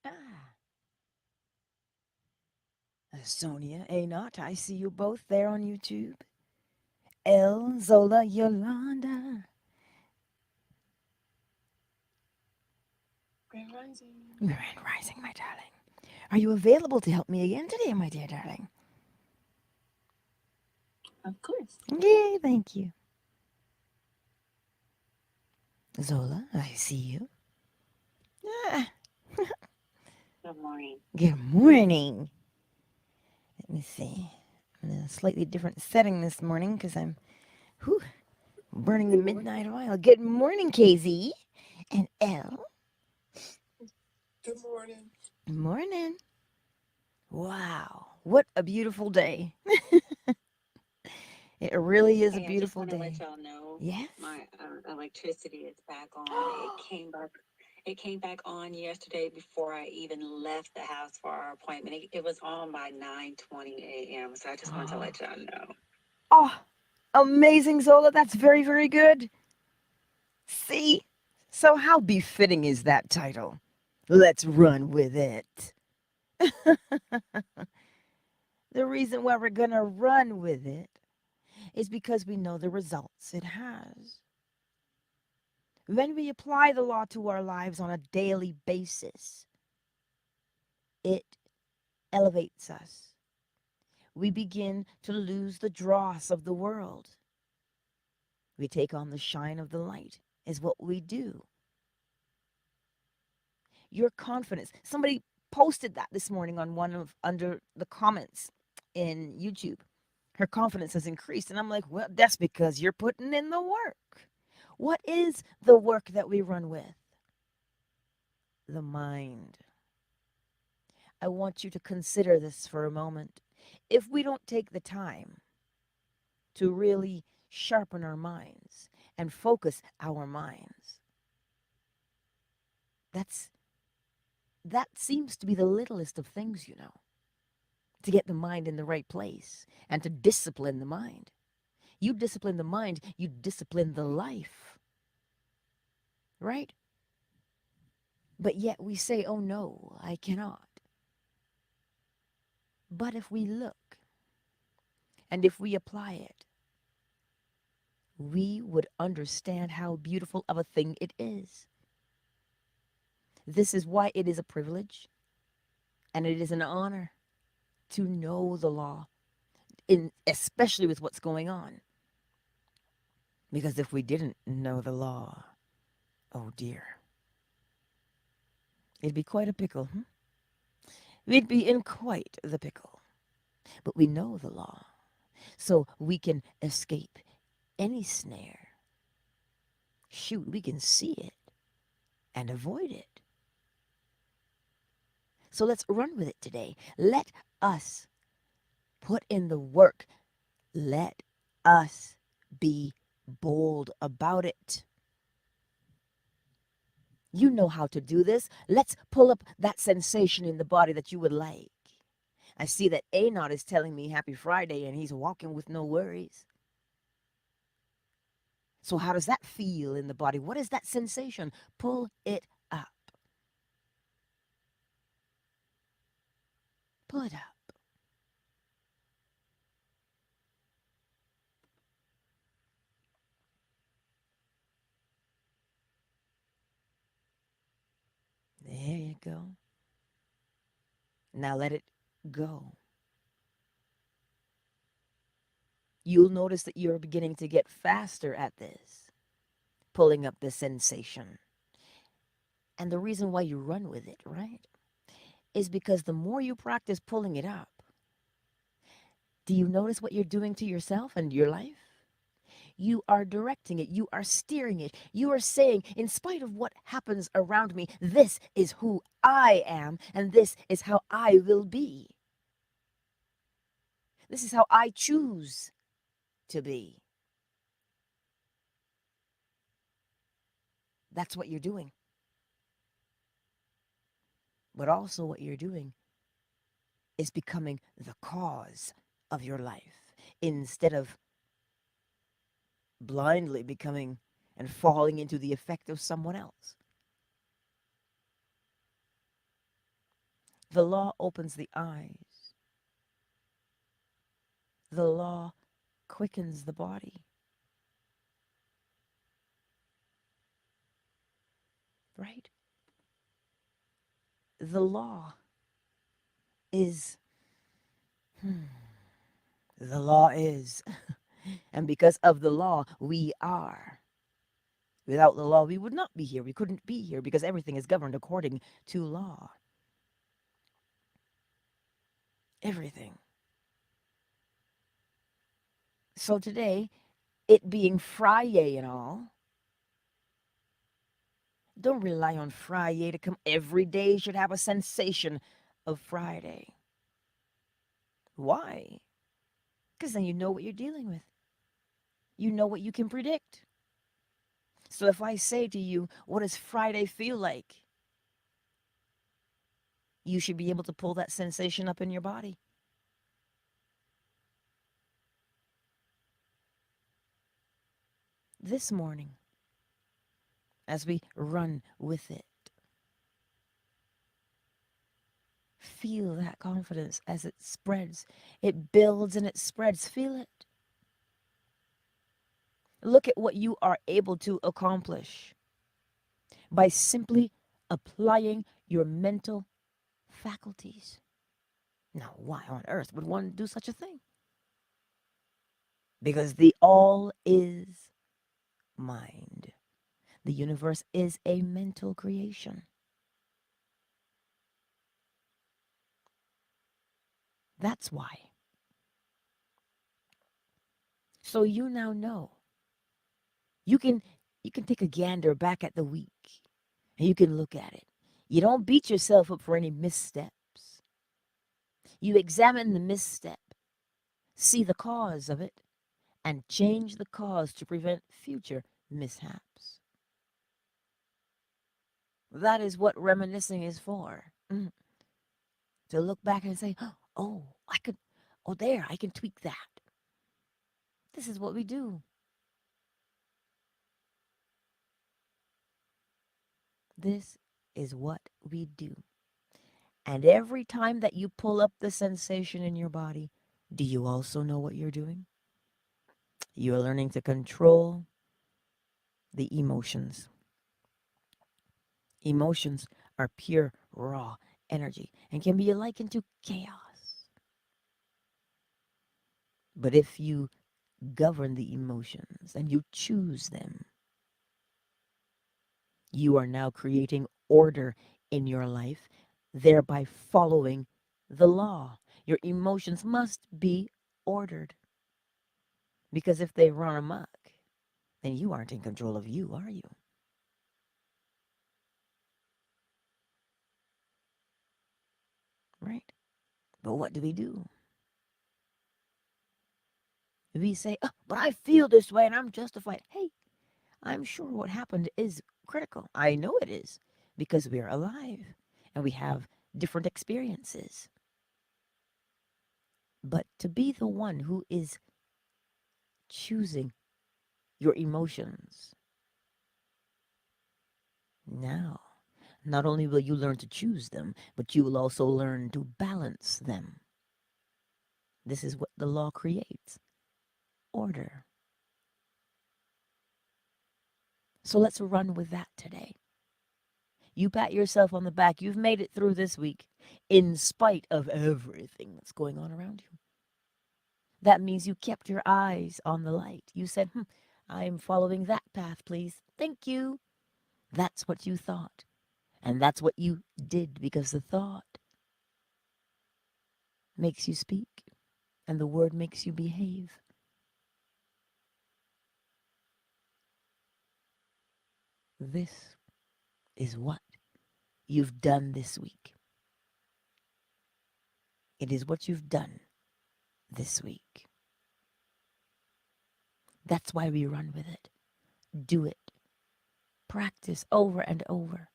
Ah, Sonia, Not, I see you both there on YouTube. El, Zola, Yolanda. Grand Rising. Grand Rising, my darling. Are you available to help me again today, my dear darling? Of course. Yay, thank you. Zola, I see you. Ah, Good morning. good morning. Let me see. I'm in a slightly different setting this morning because I'm whew, burning the midnight oil. Good morning, KZ and L. Good morning. Morning. Wow, what a beautiful day. It really is a Hey, I just beautiful want to let day. y'all know Yes? my electricity is back on. It came back. It came back on yesterday before I even left the house for our appointment. It was on by 9:20 a.m. So I just wanted to let y'all know. Oh, amazing, Zola. That's very, very good. See? So, how befitting is that title? Let's run with it. The reason why we're going to run with it is because we know the results it has. When we apply the law to our lives on a daily basis, it elevates us. We begin to lose the dross of the world. We take on the shine of the light, is what we do. Your confidence. Somebody posted that this morning on one of under the comments in YouTube. Her confidence has increased. And I'm like, well, that's because you're putting in the work. What is the work that we run with? The mind. I want you to consider this for a moment. If we don't take the time to really sharpen our minds and focus our minds, that's that seems to be the littlest of things, to get the mind in the right place and to discipline the mind. You discipline the mind, you discipline the life, right? But yet we say, oh no, I cannot. But if we look and if we apply it, we would understand how beautiful of a thing it is. This is why it is a privilege and it is an honor to know the law, especially with what's going on. Because if we didn't know the law, oh dear, it'd be quite a pickle. We'd be in quite the pickle. But we know the law, so we can escape any snare. Shoot, we can see it and avoid it. So let's run with it today. Let us put in the work. Let us be bold about it. You know how to do this. Let's pull up that sensation in the body that you would like. I see that Anot is telling me happy Friday and he's walking with no worries. So, how does that feel in the body? What is that sensation? Pull it up. Pull it up. There you go. Now let it go. You'll notice that you're beginning to get faster at this, pulling up the sensation. And the reason why you run with it, right, is because the more you practice pulling it up, do you notice what you're doing to yourself and your life? You are directing it. You are steering it. You are saying, in spite of what happens around me, this is who I am, and this is how I will be. This is how I choose to be. That's what you're doing. But also, what you're doing is becoming the cause of your life instead of blindly becoming and falling into the effect of someone else. The law opens the eyes. The law quickens the body, right? The law is, the law is. And because of the law, we are. Without the law, we would not be here. We couldn't be here because everything is governed according to law. Everything. So today, it being Friday and all, don't rely on Friday to come. Every day should have a sensation of Friday. Why? Because then you know what you're dealing with. You know what you can predict. So if I say to you, what does Friday feel like? You should be able to pull that sensation up in your body. This morning, as we run with it, feel that confidence as it spreads. It builds and it spreads. Feel it. Look at what you are able to accomplish by simply applying your mental faculties. Now, why on earth would one do such a thing? Because the all is mind. The universe is a mental creation. That's why. So you now know. You can you can take a gander back at the week and you can look at it. You don't beat yourself up for any missteps. You examine the misstep, see the cause of it, and change the cause to prevent future mishaps. That is what reminiscing is for. To look back and say, oh, I could, oh, there, I can tweak that. This is what we do. This is what we do. And every time that you pull up the sensation in your body, do you also know what you're doing? You are learning to control the emotions. Emotions are pure, raw energy and can be likened to chaos. But if you govern the emotions and you choose them, you are now creating order in your life, thereby following the law. Your emotions must be ordered. Because if they run amok, then you aren't in control of you, are you? Right? But what do? We say, oh, but I feel this way and I'm justified. Hey, I'm sure what happened is critical. I know it is because we're alive and we have different experiences. But to be the one who is choosing your emotions, now, not only will you learn to choose them, but you will also learn to balance them. This is what the law creates: order. So let's run with that today. You pat yourself on the back. You've made it through this week in spite of everything that's going on around you. That means you kept your eyes on the light. You said, I'm following that path, please. Thank you. That's what you thought. And that's what you did because the thought makes you speak and the word makes you behave. This is what you've done this week. It is what you've done this week. That's why we run with it. Do it. Practice over and over.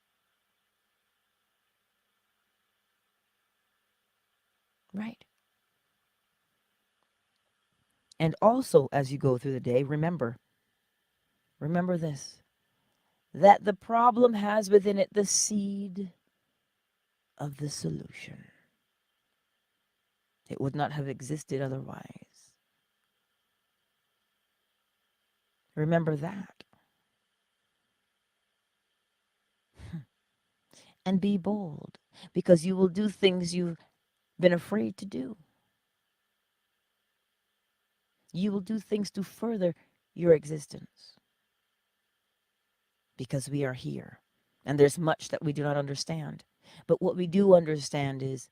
Right? And also, as you go through the day, remember this, that the problem has within it the seed of the solution. It would not have existed otherwise. Remember that. And be bold, because you will do things you've been afraid to do. You will do things to further your existence, because we are here. And there's much that we do not understand. But what we do understand is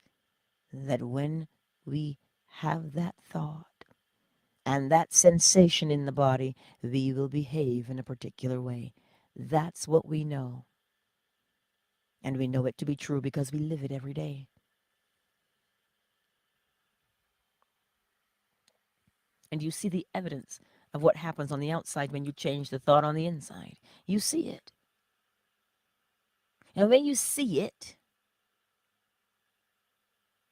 that when we have that thought and that sensation in the body, we will behave in a particular way. That's what we know. And we know it to be true because we live it every day. And you see the evidence of what happens on the outside when you change the thought on the inside. You see it. And when you see it,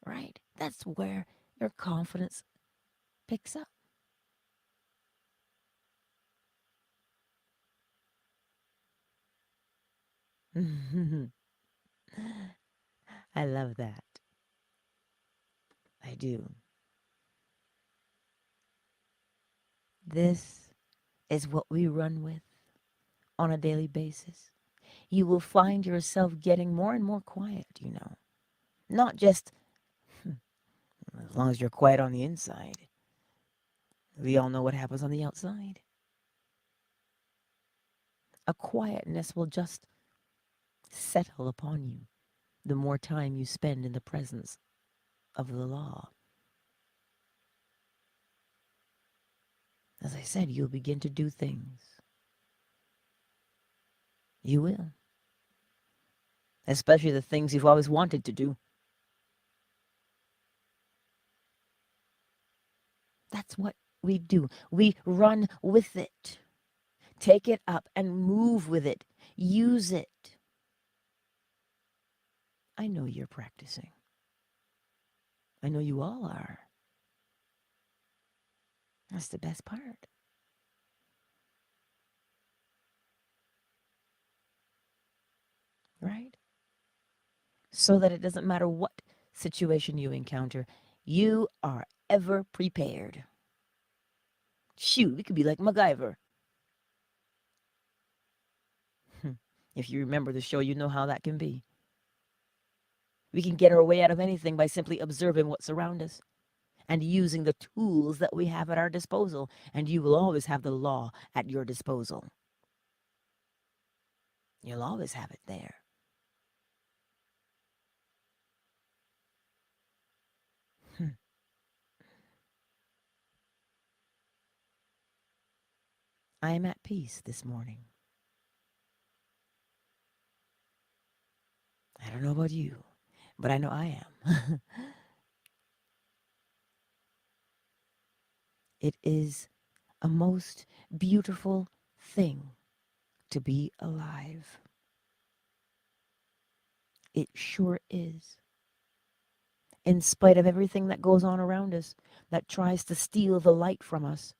right, that's where your confidence picks up. I love that. I do. This is what we run with on a daily basis. You will find yourself getting more and more quiet, you know. Not just as long as you're quiet on the inside. We all know what happens on the outside. A quietness will just settle upon you the more time you spend in the presence of the law. As I said, you'll begin to do things. You will. Especially the things you've always wanted to do. That's what we do. We run with it. Take it up and move with it. Use it. I know you're practicing. I know you all are. That's the best part. Right? So that it doesn't matter what situation you encounter, you are ever prepared. Shoot, we could be like MacGyver. If you remember the show, you know how that can be. We can get our way out of anything by simply observing what's around us and using the tools that we have at our disposal. And you will always have the law at your disposal. You'll always have it there. I am at peace this morning. I don't know about you, but I know I am. It is a most beautiful thing to be alive. It sure is. In spite of everything that goes on around us that tries to steal the light from us,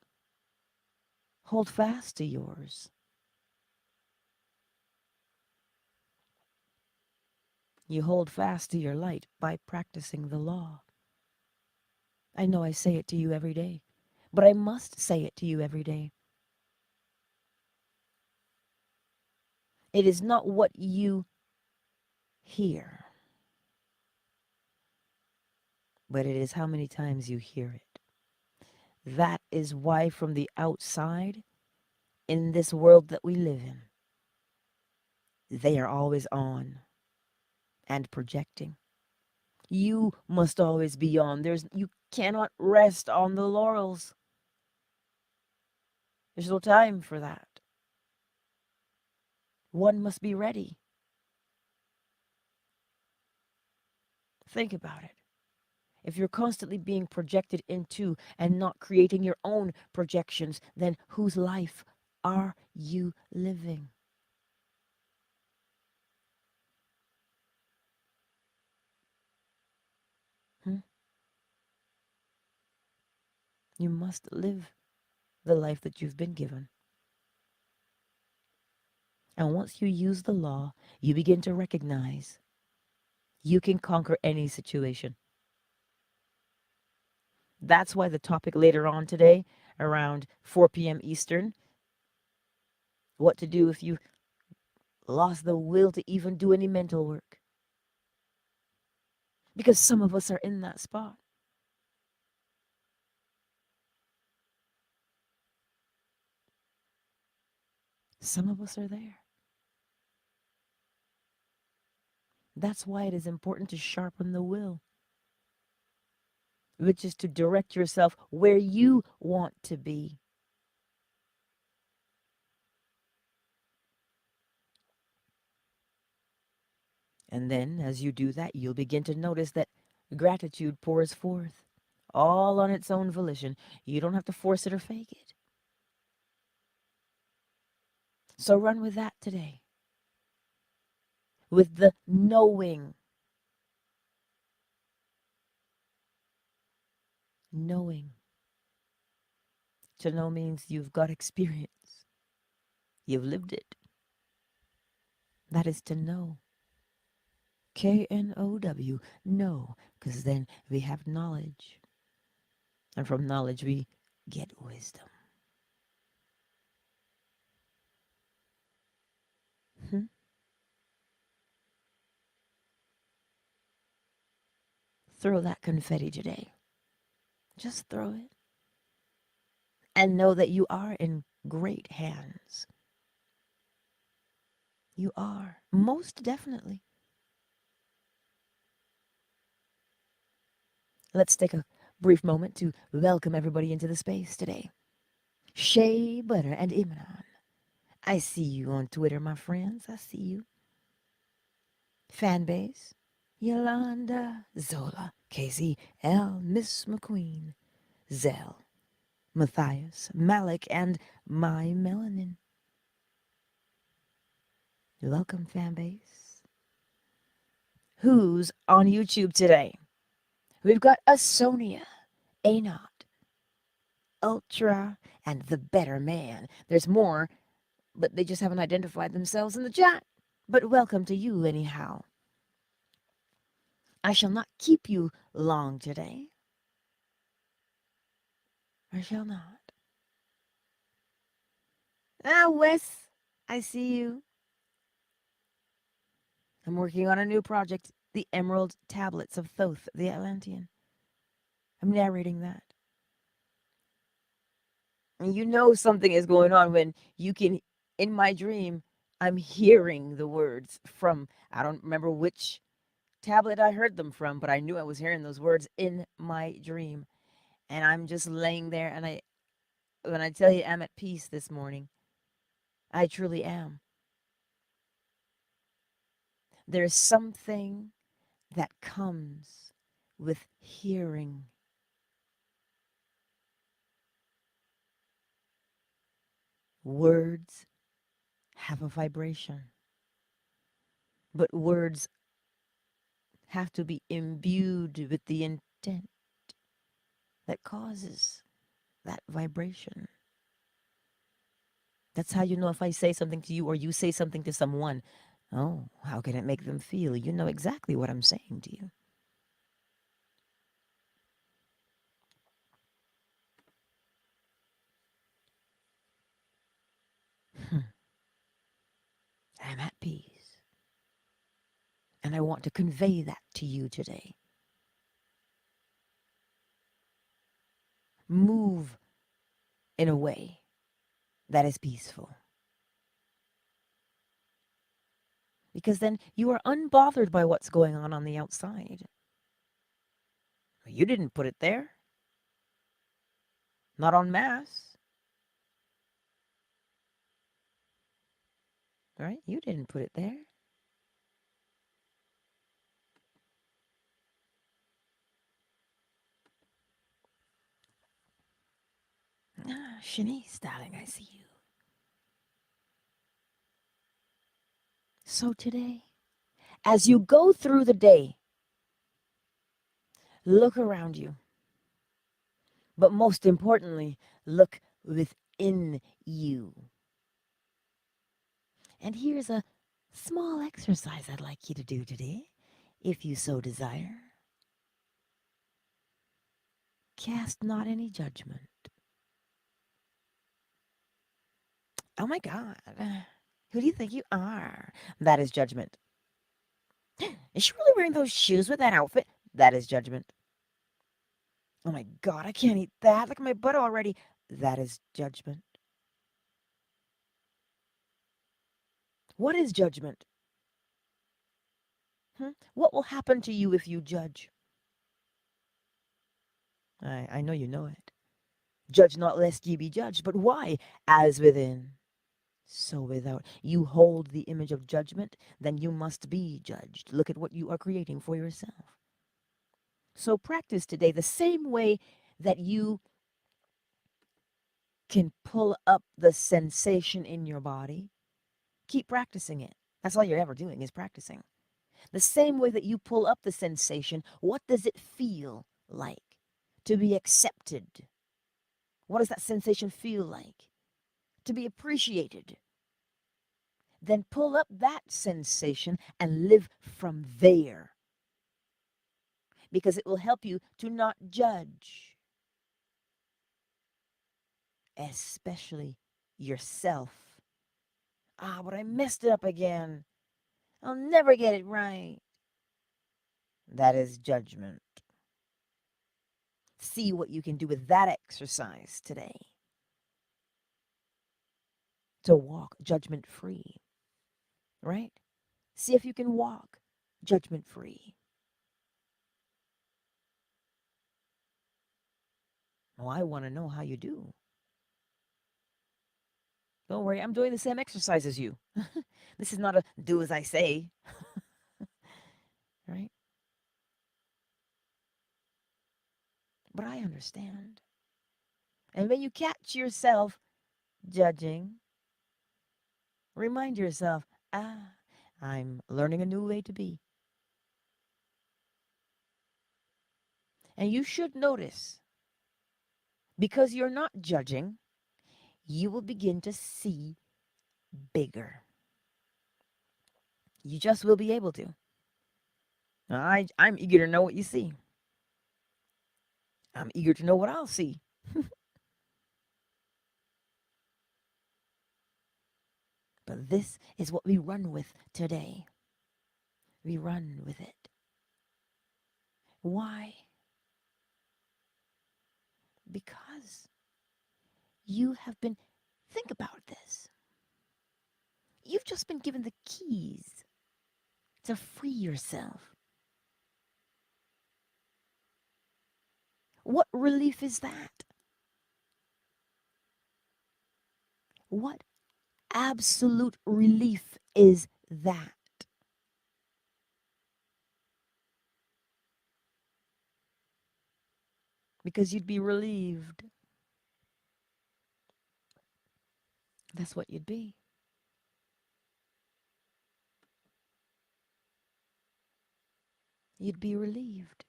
hold fast to yours. You hold fast to your light by practicing the law. I know I say it to you every day, but I must say it to you every day. It is not what you hear, but it is how many times you hear it. That is why from the outside, in this world that we live in, they are always on and projecting. You must always be on. You cannot rest on the laurels. There's no time for that. One must be ready. Think about it. If you're constantly being projected into and not creating your own projections, then whose life are you living? Hmm? You must live the life that you've been given. And once you use the law, you begin to recognize you can conquer any situation. That's why the topic later on today, around 4 p.m. Eastern, what to do if you lost the will to even do any mental work. Because some of us are in that spot. Some of us are there. That's why it is important to sharpen the will, which is to direct yourself where you want to be. And then, as you do that, you'll begin to notice that gratitude pours forth, all on its own volition. You don't have to force it or fake it. So run with that today, with the knowing. Knowing. To know means you've got experience, you've lived it. That is to know. K-N-O-W, know, because then we have knowledge. And from knowledge, we get wisdom. Hmm? Throw that confetti today. Just throw it. And know that you are in great hands. You are. Most definitely. Let's take a brief moment to welcome everybody into the space today. Shea Butter and Imran. I see you on Twitter, my friends. I see you. Fanbase. Yolanda, Zola, Casey, L, Miss McQueen, Zell, Matthias, Malik, and My Melanin. Welcome, fanbase. Who's on YouTube today? We've got Asonia, Anot, Ultra, and The Better Man. There's more, but they just haven't identified themselves in the chat. But welcome to you anyhow. I shall not keep you long today. I shall not. Ah, Wes, I see you. I'm working on a new project, The Emerald Tablets of Thoth the Atlantean. I'm narrating that. And you know something is going on when you can, in my dream, I'm hearing the words from, I don't remember which tablet I heard them from, but I knew I was hearing those words in my dream. And I'm just laying there, and when I tell you I'm at peace this morning, I truly am. There's something that comes with hearing. Words have a vibration, but words have to be imbued with the intent that causes that vibration. That's how you know if I say something to you or you say something to someone. Oh, how can it make them feel? You know exactly what I'm saying to you. I'm at peace. And I want to convey that to you today. Move in a way that is peaceful. Because then you are unbothered by what's going on the outside. You didn't put it there. Not en masse. Right? You didn't put it there. Ah, Shanice, darling, I see you. So today, as you go through the day, look around you. But most importantly, look within you. And here's a small exercise I'd like you to do today, if you so desire. Cast not any judgment. Oh my God. Who do you think you are? That is judgment. Is she really wearing those shoes with that outfit? That is judgment. Oh my God, I can't eat that. Look at my butt already. That is judgment. What is judgment? What will happen to you if you judge? I know you know it. Judge not lest ye be judged. But why? As within, so without. You hold the image of judgment, then you must be judged. Look at what you are creating for yourself. So practice today the same way that you can pull up the sensation in your body. Keep practicing it. That's all you're ever doing is practicing. The same way that you pull up the sensation, what does it feel like to be accepted? What does that sensation feel like? To be appreciated. Then pull up that sensation and live from there. Because it will help you to not judge, especially yourself. But I messed it up again. I'll never get it right. That is judgment. See what you can do with that exercise today to walk judgment free, right? See if you can walk judgment free. Oh, I want to know how you do. Don't worry, I'm doing the same exercise as you. This is not a do as I say, right? But I understand. And when you catch yourself judging, remind yourself, I'm learning a new way to be. And you should notice, because you're not judging, you will begin to see bigger. You just will be able to. I'm eager to know what you see. I'm eager to know what I'll see. But this is what we run with today. We run with it. Why? Because you have been, think about this. You've just been given the keys to free yourself. What relief is that? What absolute relief is that? Because you'd be relieved. That's what you'd be. You'd be relieved.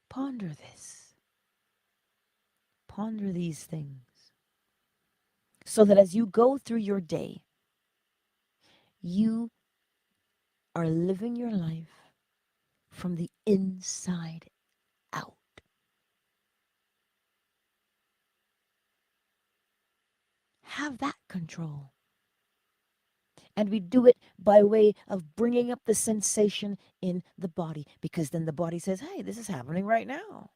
Ponder this. Ponder these things. So that as you go through your day, you are living your life from the inside out. Have that control. And we do it by way of bringing up the sensation in the body, because then the body says, hey, this is happening right now.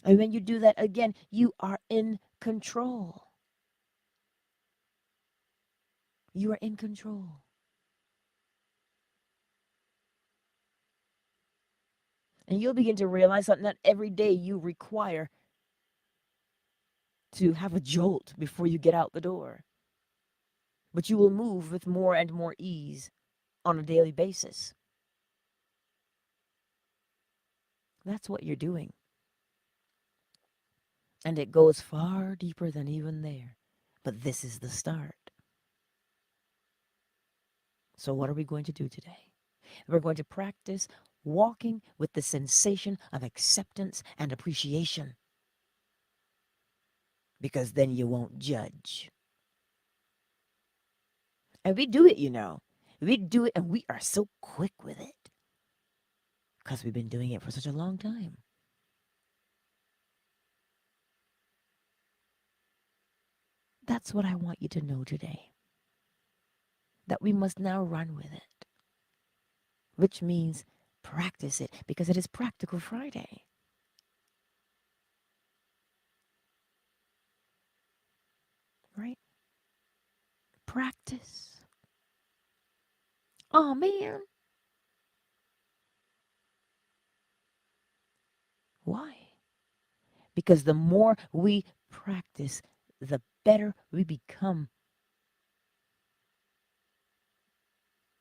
And when you do that again, you are in control. You are in control. And you'll begin to realize that not every day you require to have a jolt before you get out the door, but you will move with more and more ease on a daily basis. That's what you're doing. And it goes far deeper than even there. But this is the start. So what are we going to do today? We're going to practice walking with the sensation of acceptance and appreciation. Because then you won't judge. And we do it, We do it and we are so quick with it because we've been doing it for such a long time. That's what I want you to know today. That we must now run with it, which means practice it because it is Practical Friday. Right? Practice. Oh man. Why? Because the more we practice, the better we become.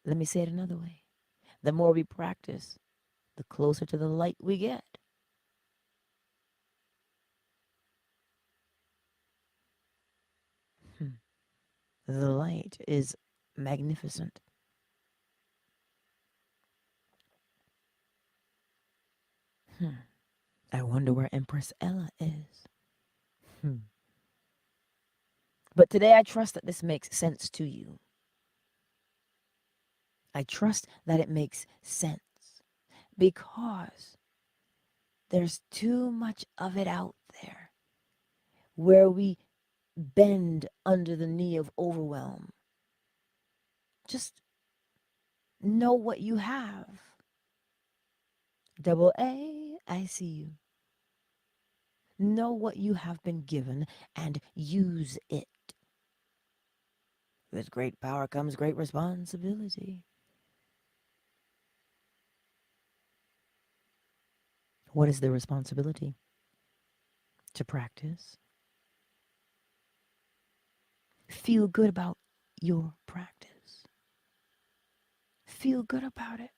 Let me say it another way. The more we practice, the closer to the light we get. Hmm. The light is magnificent. Hmm. I wonder where Empress Ella is. Hmm. But today I trust that this makes sense to you. I trust that it makes sense because there's too much of it out there where we bend under the knee of overwhelm. Just know what you have. Double A, I see you. Know what you have been given and use it. With great power comes great responsibility. What is the responsibility? To practice. Feel good about your practice. Feel good about it.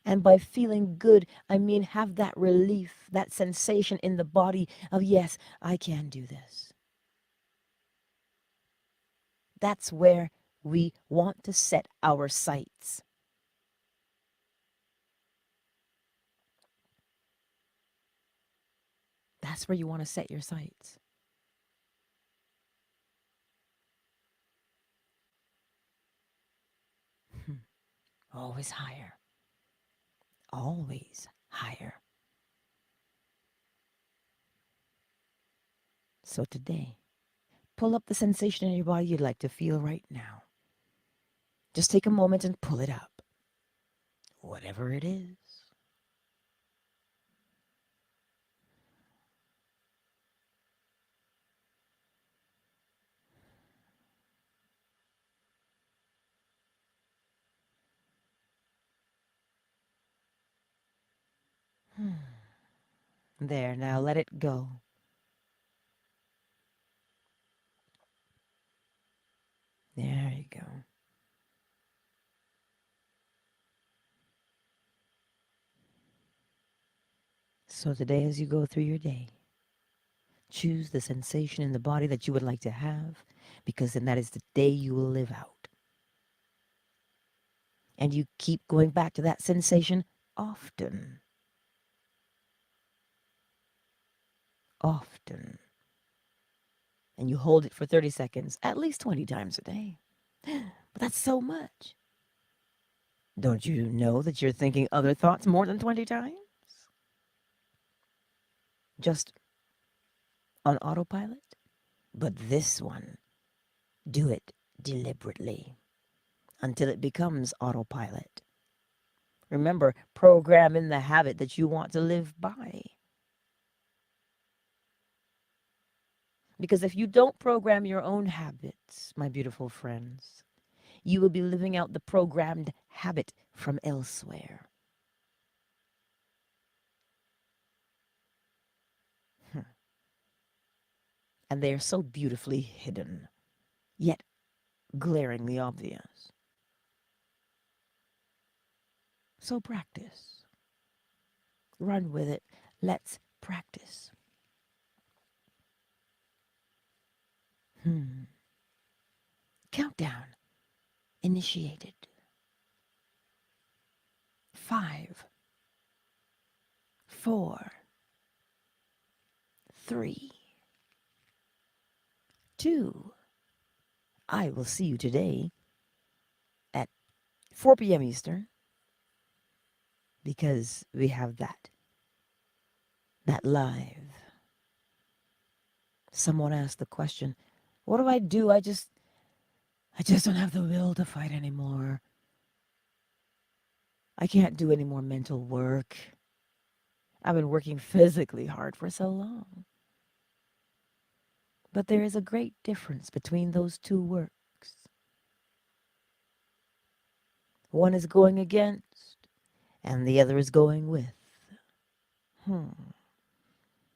And by feeling good, I mean have that relief, that sensation in the body of, yes, I can do this. That's where we want to set our sights. That's where you want to set your sights. Always higher. Always higher. So today, pull up the sensation in your body you'd like to feel right now. Just take a moment and pull it up. Whatever it is. There, now let it go. There you go. So today, as you go through your day, choose the sensation in the body that you would like to have, because then that is the day you will live out. And you keep going back to that sensation often. Often. And you hold it for 30 seconds, at least 20 times a day. But that's so much. Don't you know that you're thinking other thoughts more than 20 times? Just on autopilot? But this one, do it deliberately until it becomes autopilot. Remember, program in the habit that you want to live by. Because if you don't program your own habits, my beautiful friends, you will be living out the programmed habit from elsewhere. And they are so beautifully hidden, yet glaringly obvious. So practice. Run with it. Let's practice. Countdown initiated. 5, 4, 3, 2, I will see you today at 4 p.m. Eastern, because we have that live. Someone asked the question, what do I do? I just don't have the will to fight anymore. I can't do any more mental work. I've been working physically hard for so long. But there is a great difference between those two works. One is going against, and the other is going with.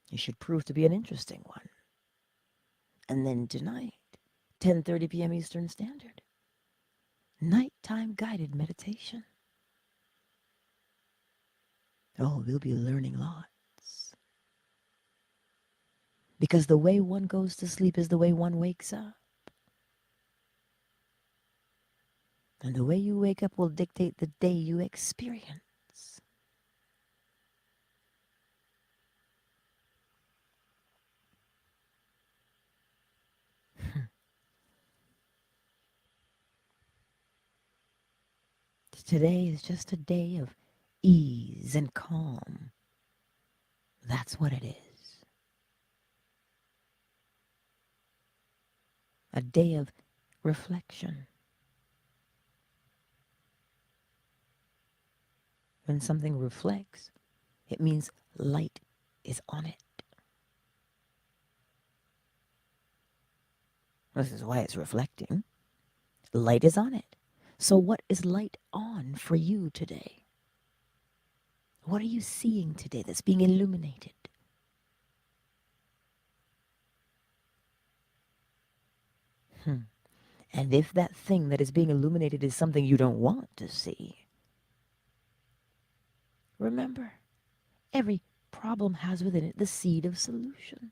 It should prove to be an interesting one. And then tonight, 10:30 p.m. Eastern Standard, nighttime guided meditation. Oh, we'll be learning lots. Because the way one goes to sleep is the way one wakes up. And the way you wake up will dictate the day you experience. Today is just a day of ease and calm. That's what it is. A day of reflection. When something reflects, it means light is on it. This is why it's reflecting. Light is on it. So what is light on for you today? What are you seeing today that's being illuminated? And if that thing that is being illuminated is something you don't want to see, remember, every problem has within it the seed of solution.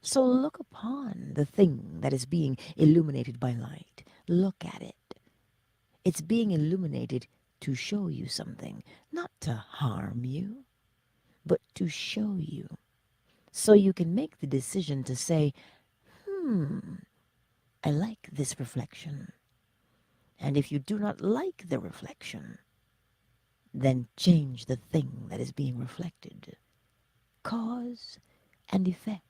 So look upon the thing that is being illuminated by light. Look at it. It's being illuminated to show you something, not to harm you, but to show you. So you can make the decision to say, I like this reflection. And if you do not like the reflection, then change the thing that is being reflected. Cause and effect.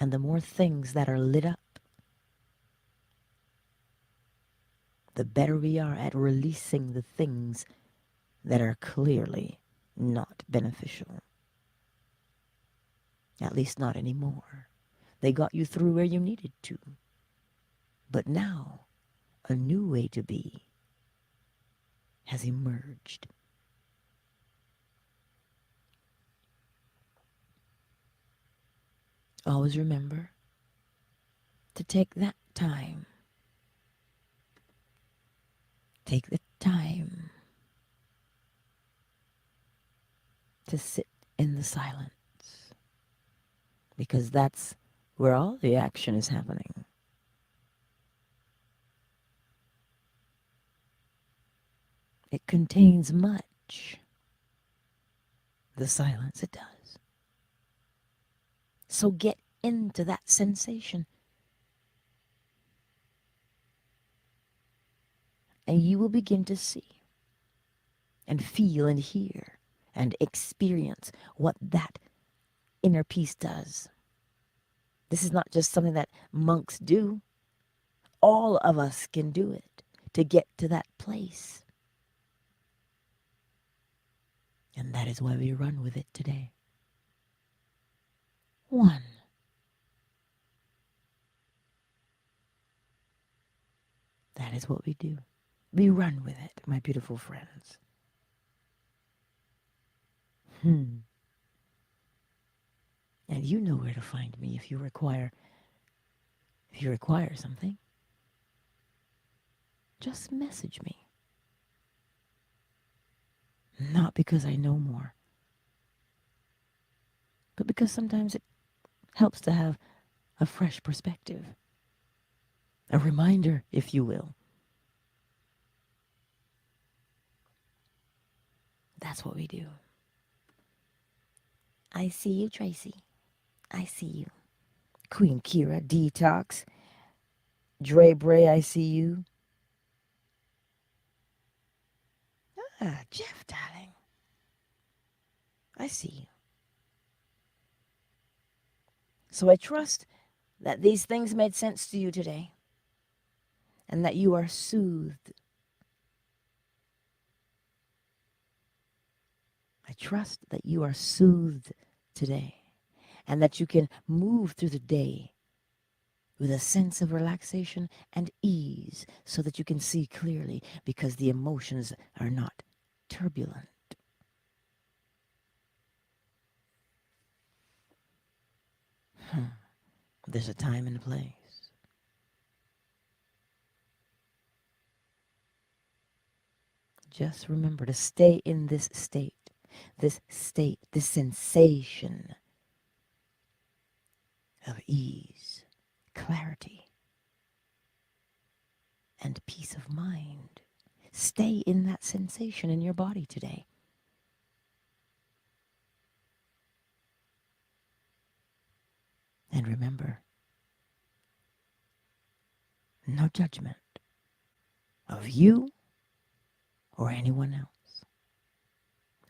And the more things that are lit up, the better we are at releasing the things that are clearly not beneficial. At least not anymore. They got you through where you needed to. But now, a new way to be has emerged. Always remember to take that time. Take the time to sit in the silence, because that's where all the action is happening. It contains much. The silence, it does. So get into that sensation, and you will begin to see and feel and hear and experience what that inner peace does. This is not just something that monks do. All of us can do it to get to that place. And that is why we run with it today. 1. That is what we do. We run with it, my beautiful friends. And you know where to find me if you require something. Just message me. Not because I know more, but because sometimes it helps to have a fresh perspective. A reminder, if you will. That's what we do. I see you, Tracy. I see you. Queen Kira, Detox, Dre Bray, I see you. Ah, Jeff, darling, I see you. So I trust that these things made sense to you today and that you are soothed. I trust that you are soothed today and that you can move through the day with a sense of relaxation and ease so that you can see clearly because the emotions are not turbulent. There's a time and a place. Just remember to stay in this state, this sensation of ease, clarity, and peace of mind. Stay in that sensation in your body today. And remember, no judgment of you or anyone else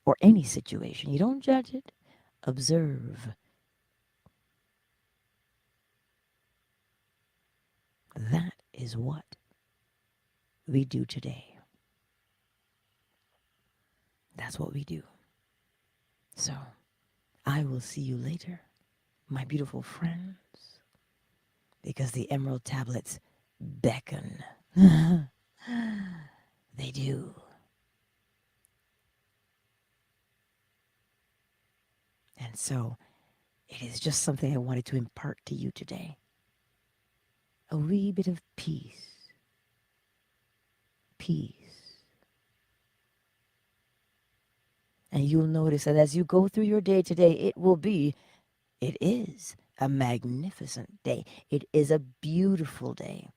or any situation. You don't judge it, observe. That is what we do today. That's what we do. So, I will see you later, my beautiful friends, because the emerald tablets beckon. They do. And so, it is just something I wanted to impart to you today. A wee bit of peace. Peace. And you'll notice that as you go through your day today, it is a magnificent day. It is a beautiful day.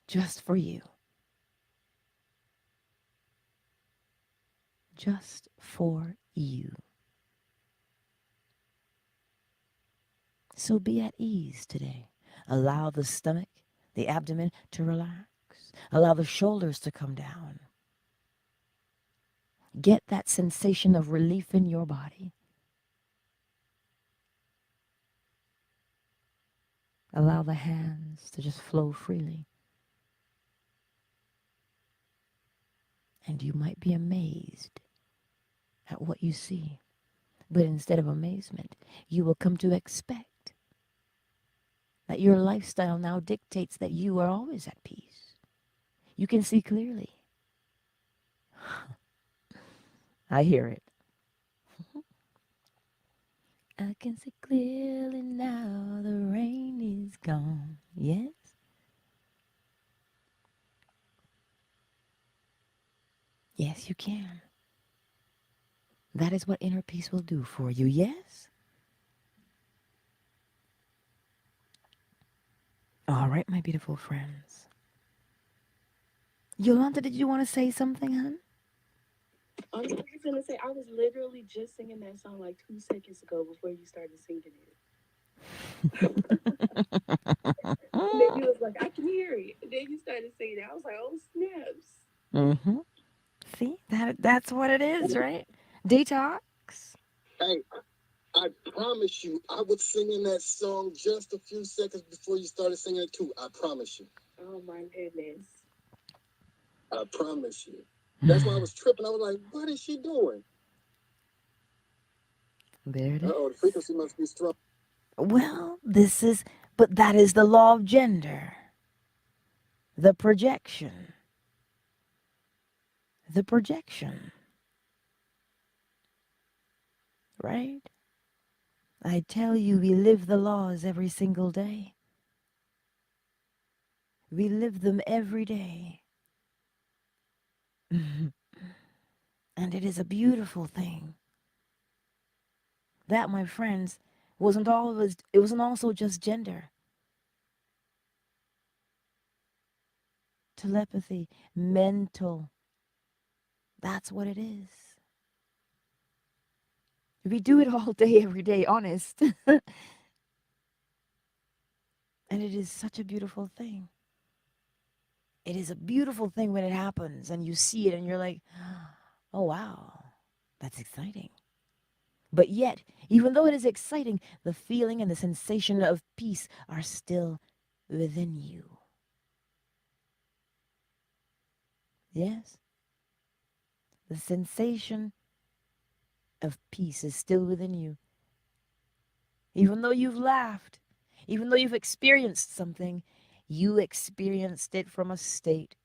Just for you. Just for you. So be at ease today. Allow the stomach, the abdomen to relax. Allow the shoulders to come down. Get that sensation of relief in your body. Allow the hands to just flow freely. And you might be amazed at what you see. But instead of amazement, you will come to expect that your lifestyle now dictates that you are always at peace. You can see clearly. I hear it. I can see clearly now the rain is gone. Yes? Yes, you can. That is what inner peace will do for you. Yes? All right, my beautiful friends. Yolanda, did you want to say something, hon? I was just gonna say I was literally just singing that song like 2 seconds ago before you started singing it. And then you was like, I can hear it. And then you started singing it. I was like, oh snaps. Mm-hmm. See? That's what it is, right? Detox. Hey, I promise you, I was singing that song just a few seconds before you started singing it too. I promise you. Oh my goodness. I promise you. That's why I was tripping. I was like, what is she doing? There it is. Uh-oh, the frequency must be strong. Well, but that is the law of gender. The projection. The projection. Right? I tell you, we live the laws every single day. We live them every day. And it is a beautiful thing. That, my friends, it wasn't also just gender. Telepathy, mental That's what it is. We do it all day, every day, honest. And it is such a beautiful thing. It is a beautiful thing when it happens and you see it and you're like, oh, wow, that's exciting. But yet, even though it is exciting, the feeling and the sensation of peace are still within you. Yes? The sensation of peace is still within you. Even though you've laughed, even though you've experienced something, you experienced it from a state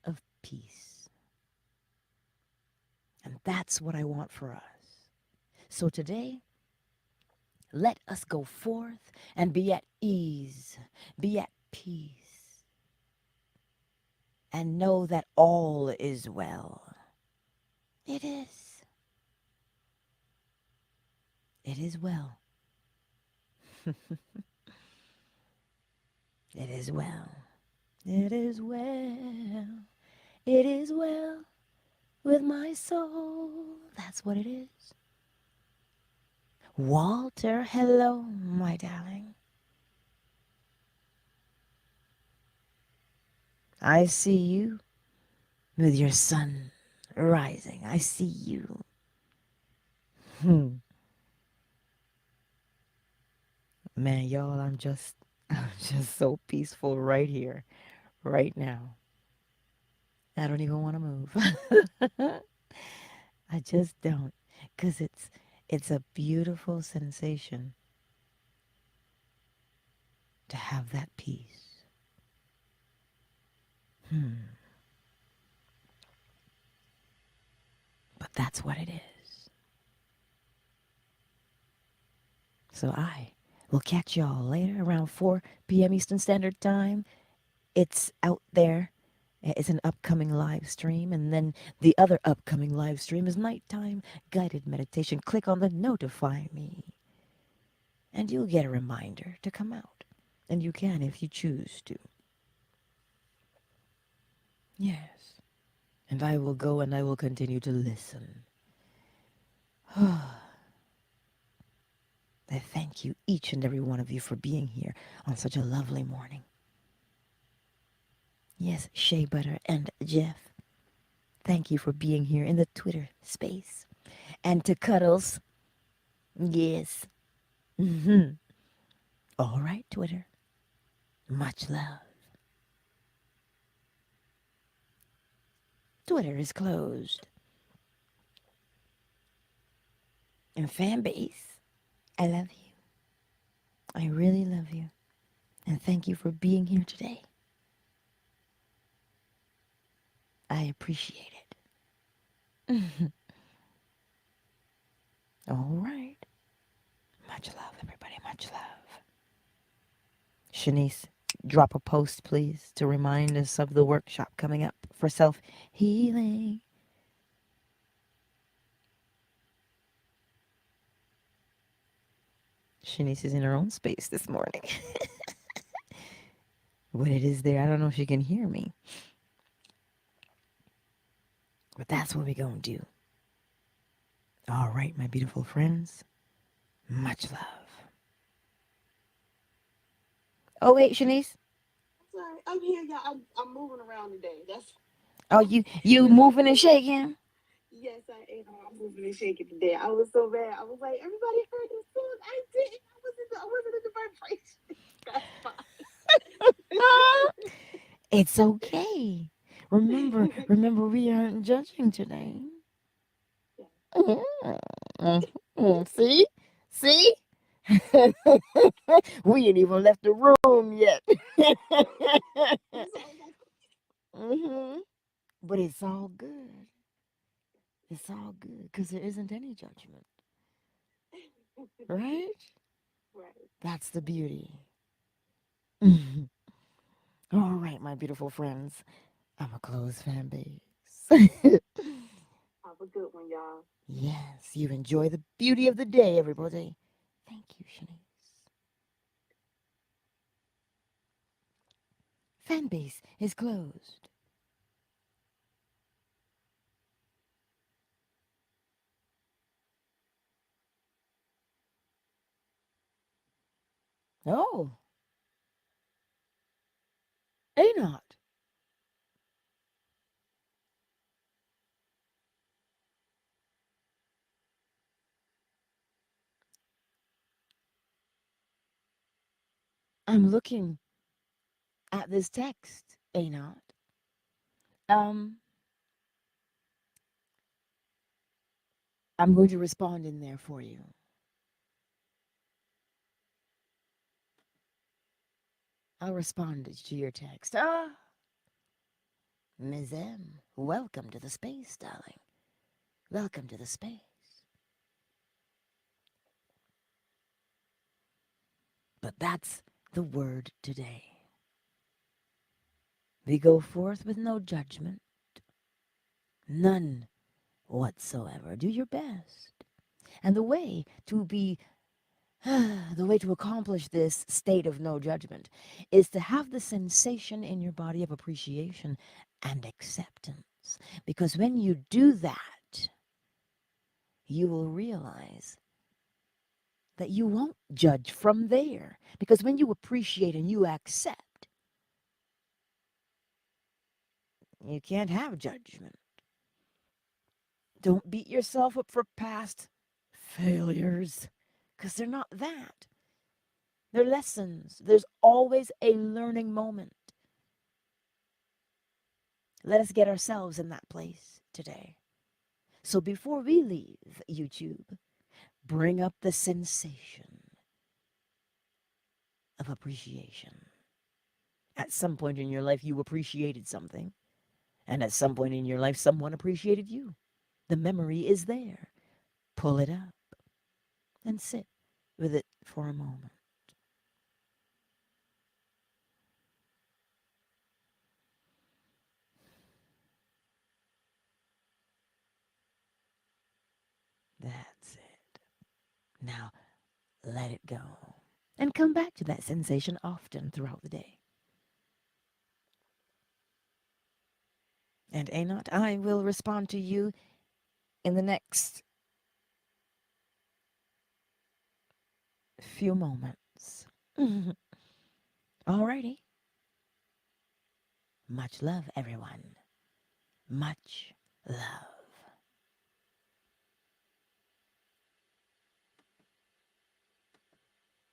of peace. And that's what I want for us. So today, let us go forth and be at ease, be at peace, and know that all is well. It is. It is well. It is well. It is well. It is well with my soul. That's what it is. Walter, hello, my darling. I see you with your sun rising. I see you. Man, y'all, I'm just so peaceful right here, right now. I don't even want to move. I just don't, because it's a beautiful sensation to have that peace. But that's what it is. So I will catch y'all later around 4 p.m. Eastern Standard Time. It's out there. It's an upcoming live stream. And then the other upcoming live stream is nighttime guided meditation. Click on the notify me. And you'll get a reminder to come out. And you can if you choose to. Yes. And I will go and I will continue to listen. I thank you, each and every one of you, for being here on such a lovely morning. Yes, Shea Butter and Jeff, thank you for being here in the Twitter space. And to Cuddles, yes. All right, Twitter. Much love. Twitter is closed. And fan base, I love you. I really love you. And thank you for being here today. I appreciate it. All right. Much love, everybody. Much love. Shanice, drop a post, please, to remind us of the workshop coming up for self-healing. Shanice is in her own space this morning. What it is there, I don't know if she can hear me. But that's what we're going to do. All right, my beautiful friends. Much love. Oh, wait, Shanice. Sorry, I'm here, y'all. I'm moving around today. That's Oh, you moving and shaking? yes, I am. I'm moving and shaking today. I was so bad. I was like, everybody heard this song. I didn't. I wasn't in the vibration. That's fine. It's okay. Remember, we aren't judging today. See? See? We ain't even left the room yet. But it's all good. It's all good because there isn't any judgment. Right? Right. That's the beauty. All right, my beautiful friends. I'm a close fan base. Have a good one, y'all. Yes, you enjoy the beauty of the day, everybody. Thank you, Shanice. Fan base is closed. Oh, A not. I'm looking at this text, A not. Um, I'm going to respond in there for you. I'll respond to your text. Ms. M, welcome to the space, darling. Welcome to the space. But that's the word today. We go forth with no judgment, none whatsoever. Do your best. And the way to accomplish this state of no judgment is to have the sensation in your body of appreciation and acceptance. Because when you do that, you will realize that you won't judge from there. Because when you appreciate and you accept, you can't have judgment. Don't beat yourself up for past failures, because they're not that. They're lessons. There's always a learning moment. Let us get ourselves in that place today. So before we leave YouTube, bring up the sensation of appreciation. At some point in your life, you appreciated something. And at some point in your life, someone appreciated you. The memory is there. Pull it up and sit with it for a moment. That's it. Now, let it go. And come back to that sensation often throughout the day. And Anot, I will respond to you in the next few moments. Alrighty. Much love, everyone. Much love.